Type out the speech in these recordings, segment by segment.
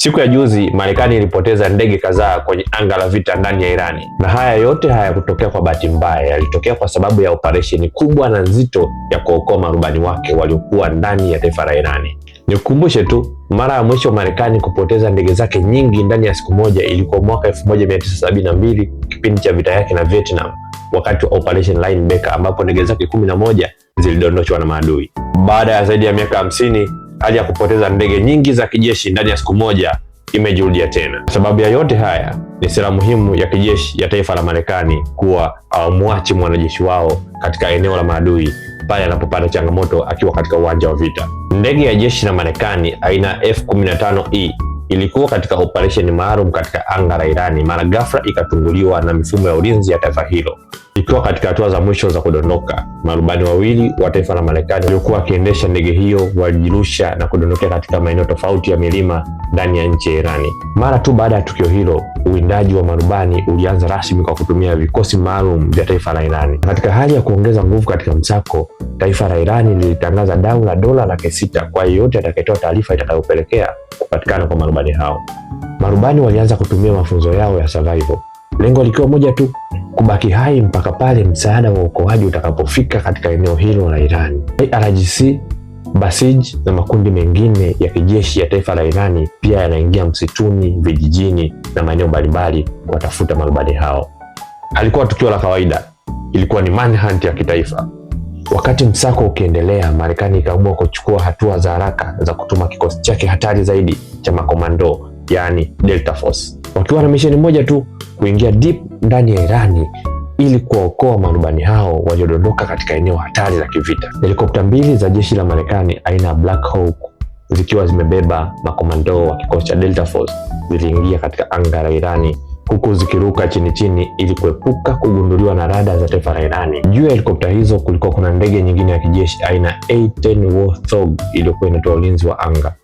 Siku ya juzi Marekani ilipoteza ndege kadhaa kwenye anga la vita ndani ya Irani, na haya yote hayakutokea kwa bahati mbaya, yalitokea kwa sababu ya operesheni kubwa na nzito ya kuokoa marubani wake waliokuwa ndani ya taifa la Irani. Nikukumbushe tu, mara ya mwisho Marekani kupoteza ndege zake nyingi ndani ya siku moja ilikuwa mwaka 1972 kipindi cha vita yake na Vietnam, wakati wa Operation Linebacker ambapo ndege zake 11 zilidondoshwa na maadui. Baada ya zaidi ya miaka 50, hali ya kupoteza ndege nyingi za kijeshi ndani ya siku moja imejirudia tena. Sababu ya yote haya ni sera muhimu ya kijeshi ya taifa la Marekani kuwa hawamwachi mwanajeshi wao katika eneo la maadui pale anapopata changamoto akiwa katika uwanja wa vita. Ndege ya jeshi la Marekani aina F-15E ilikuwa katika operation maalum katika anga la Irani mara ghafla ikatunguliwa na mifumo ya ulinzi ya taifa hilo. Ikiwa katika hatua za mwisho za kudondoka, marubani wawili wa taifa la Marekani waliokuwa wakiendesha ndege hiyo walijirusha na kudondokea katika maeneo tofauti ya milima ndani ya nchi ya Irani. Mara tu baada ya tukio hilo, uwindaji wa marubani ulianza rasmi kwa kutumia vikosi maalum vya taifa la Irani. Katika hali ya kuongeza nguvu katika msako, taifa la Irani lilitangaza dau la dola $600 kwa yeyote atakayetoa taarifa itakayopelekea kupatikana kwa marubani hao. Marubani walianza kutumia mafunzo yao ya survival, lengo likiwa moja tu, kubaki hai mpaka pale msaada wa uokoaji utakapofika katika eneo hilo la Irani. IRGC, Basij na makundi mengine ya kijeshi ya taifa la Irani pia yanaingia msituni, vijijini na maeneo mbalimbali kuwatafuta marubani hao. Halikuwa tukio la kawaida, ilikuwa ni manhunt ya kitaifa. Wakati msako ukiendelea, Marekani ikaamua kuchukua hatua za haraka za kutuma kikosi chake hatari zaidi cha makomando, yani Delta Force, wakiwa na misheni moja tu, kuingia deep ndani ya Irani ili kuwaokoa marubani hao waliodondoka katika eneo hatari la kivita. Helikopta mbili za jeshi la Marekani aina ya Black Hawk zikiwa zimebeba makomando wa kikosi cha Delta Force ziliingia katika anga la Irani, huku zikiruka chini chini ili kuepuka kugunduliwa na rada za taifa la Irani. Juu ya helikopta hizo kulikuwa kuna ndege nyingine ya kijeshi aina A-10 Warthog iliyokuwa inatoa ulinzi wa anga.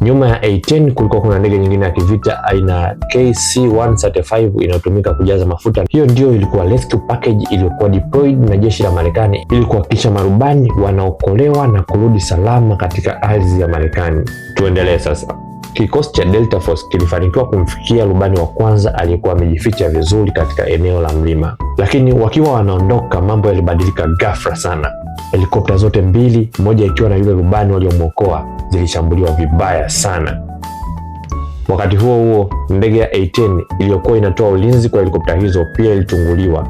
Nyuma ya A-10 kulikuwa kuna ndege nyingine ya kivita aina KC-135 inayotumika kujaza mafuta. Hiyo ndio ilikuwa rescue package iliyokuwa deployed na jeshi la Marekani ili kuhakikisha marubani wanaokolewa na kurudi salama katika ardhi ya Marekani. Tuendelee sasa. Kikosi cha Delta Force kilifanikiwa kumfikia rubani wa kwanza aliyekuwa amejificha vizuri katika eneo la mlima. Lakini wakiwa wanaondoka, mambo yalibadilika ghafla sana. Helikopta zote mbili, moja ikiwa na yule rubani waliomwokoa, zilishambuliwa vibaya sana. Wakati huo huo, ndege ya A-10 iliyokuwa inatoa ulinzi kwa helikopta hizo pia ilitunguliwa.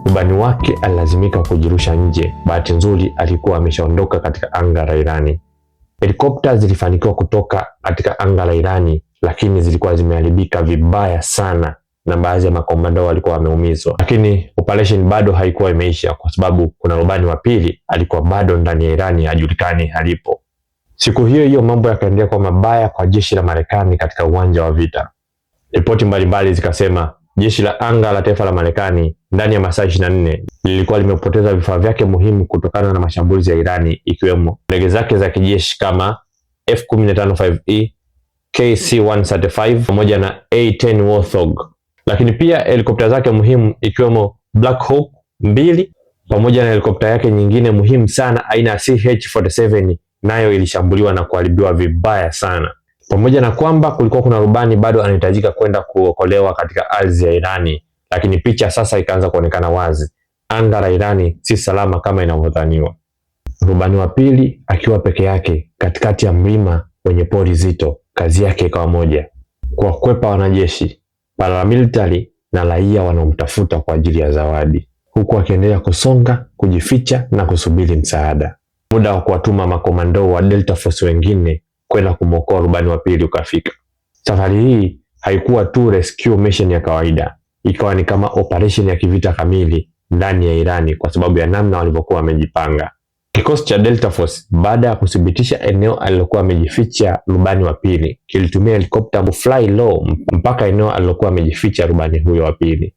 Rubani wake alilazimika kujirusha nje. Bahati nzuri alikuwa ameshaondoka katika anga la Irani. Helikopta zilifanikiwa kutoka katika anga la Irani, lakini zilikuwa zimeharibika vibaya sana na baadhi ya makomando walikuwa wameumizwa. Lakini operation bado haikuwa imeisha, kwa sababu kuna rubani wa pili alikuwa bado ndani ya Irani, hajulikani halipo. Siku hiyo hiyo mambo yakaendelea kwa mabaya kwa jeshi la Marekani katika uwanja wa vita. Ripoti mbalimbali zikasema jeshi la anga la taifa la Marekani ndani ya masaa 24 lilikuwa limepoteza vifaa vyake muhimu kutokana na mashambulizi ya Irani, ikiwemo ndege zake za kijeshi kama F-15E, KC-135 pamoja na A-10 Warthog. Lakini pia helikopta zake muhimu ikiwemo Black Hawk 2 pamoja na helikopta yake nyingine muhimu sana aina ya CH-47 nayo ilishambuliwa na kuharibiwa vibaya sana. Pamoja na kwamba kulikuwa kuna rubani bado anahitajika kwenda kuokolewa katika ardhi ya Irani, lakini picha sasa ikaanza kuonekana wazi. Anga la Irani si salama kama inavyodhaniwa. Rubani wa pili akiwa peke yake katikati ya mlima wenye pori zito, kazi yake ikawa moja: kuwakwepa wanajeshi, paramilitary na raia wanaomtafuta kwa ajili ya zawadi, huku akiendelea kusonga, kujificha na kusubiri msaada. Muda wa kuwatuma makomando wa Delta Force wengine kwenda kumwokoa rubani wa pili ukafika. Safari hii haikuwa tu rescue mission ya kawaida, ikawa ni kama operation ya kivita kamili ndani ya Irani kwa sababu ya namna walivyokuwa wamejipanga. Kikosi cha Delta Force baada ya kudhibitisha eneo alilokuwa amejificha rubani wa pili, kilitumia helikopta kufly low mpaka eneo alilokuwa amejificha rubani huyo wa pili.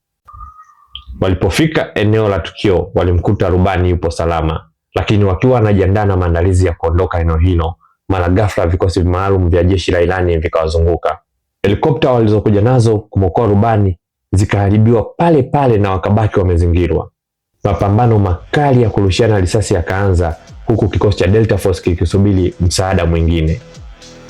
Walipofika eneo la tukio, walimkuta rubani yupo salama, lakini wakiwa wanajiandaa na maandalizi ya kuondoka eneo hilo, mara ghafla vikosi maalum vya jeshi la Irani vikawazunguka. Helikopta walizokuja nazo kumwokoa rubani zikaharibiwa pale pale na wakabaki wamezingirwa. Mapambano makali ya kurushiana risasi yakaanza, huku kikosi cha Delta Force kikisubiri msaada mwingine.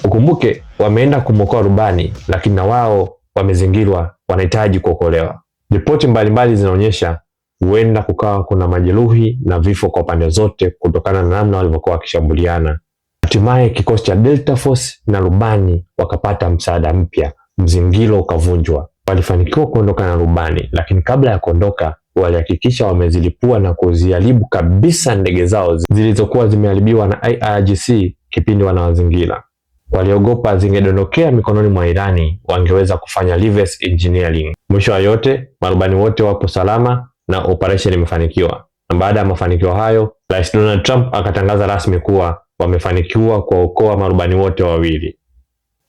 Ukumbuke wameenda kumwokoa rubani, lakini na wao wamezingirwa, wanahitaji kuokolewa. Ripoti mbalimbali zinaonyesha huenda kukawa kuna majeruhi na vifo kwa pande zote kutokana na namna walivyokuwa wakishambuliana. Hatimaye kikosi cha Delta Force na rubani wakapata msaada mpya, mzingiro ukavunjwa. Walifanikiwa kuondoka na rubani, lakini kabla ya kuondoka walihakikisha wamezilipua na kuziharibu kabisa ndege zao zilizokuwa zimeharibiwa na IRGC kipindi wanawazingira. Waliogopa zingedondokea mikononi mwa Irani, wangeweza kufanya reverse engineering. Mwisho wa yote, marubani wote wapo salama na operation imefanikiwa. Na baada ya mafanikio hayo, Rais Donald Trump akatangaza rasmi kuwa wamefanikiwa kuwaokoa marubani wote wawili.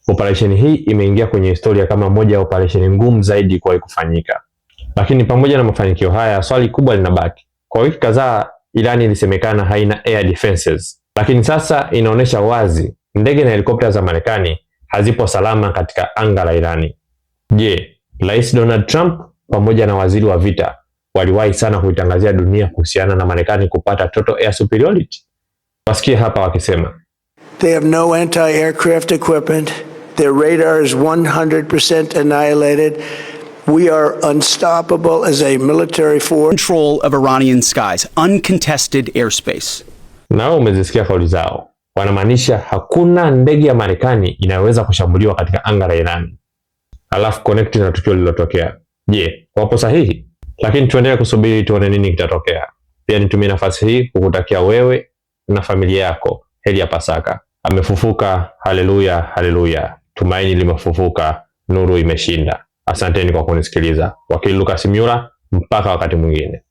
Operation hii imeingia kwenye historia kama moja ya operation ngumu zaidi kuwahi kufanyika. Lakini pamoja na mafanikio haya, swali kubwa linabaki. Kwa wiki kadhaa Irani ilisemekana haina air defenses, lakini sasa inaonyesha wazi ndege na helikopta za Marekani hazipo salama katika anga la Irani. Je, Rais Donald Trump pamoja na waziri wa vita waliwahi sana kuitangazia dunia kuhusiana na Marekani kupata total air superiority? Wasikie hapa wakisema, They have no anti-aircraft equipment. Their radar is 100% annihilated. We are unstoppable as a military force. Control of Iranian skies, uncontested airspace. Nao umezisikia kauli zao. Wanamaanisha hakuna ndege ya Marekani inayoweza kushambuliwa katika anga la Irani. Alafu connect na tukio lililotokea. Je, wapo sahihi? Lakini tuendelee kusubiri tuone nini kitatokea. Pia nitumie nafasi hii kukutakia wewe na familia yako heri ya Pasaka. Amefufuka, haleluya, haleluya. Tumaini limefufuka, nuru imeshinda. Asanteni kwa kunisikiliza. Wakili Lucas Myula, mpaka wakati mwingine.